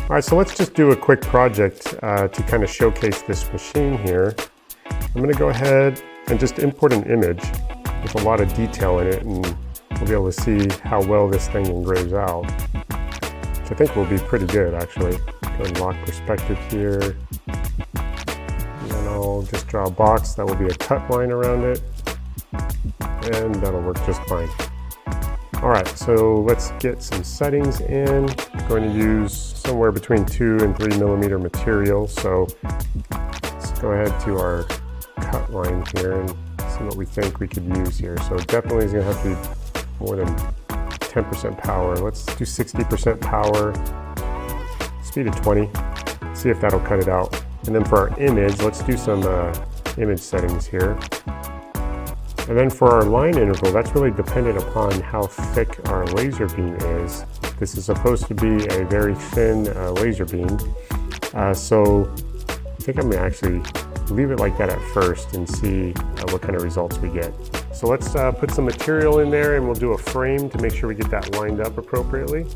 All right, so let's just do a quick project to kind of showcase this machine here. I'm gonna go ahead and just import an image with a lot of detail in it, and we'll be able to see how well this thing engraves out, which I think will be pretty good actually. Go and lock perspective here. And then I'll just draw a box that will be a cut line around it, and that'll work just fine. All right, so let's get some settings in. I'm going to use somewhere between 2 and 3 millimeter material. So let's go ahead to our cut line here and see what we think we could use here. So definitely is gonna have to be more than 10% power. Let's do 60% power, speed of 20, see if that'll cut it out. And then for our image, let's do some image settings here. And then for our line interval, that's really dependent upon how thick our laser beam is. This is supposed to be a very thin laser beam. So I think I'm gonna actually leave it like that at first and see what kind of results we get. So let's put some material in there and we'll do a frame to make sure we get that lined up appropriately.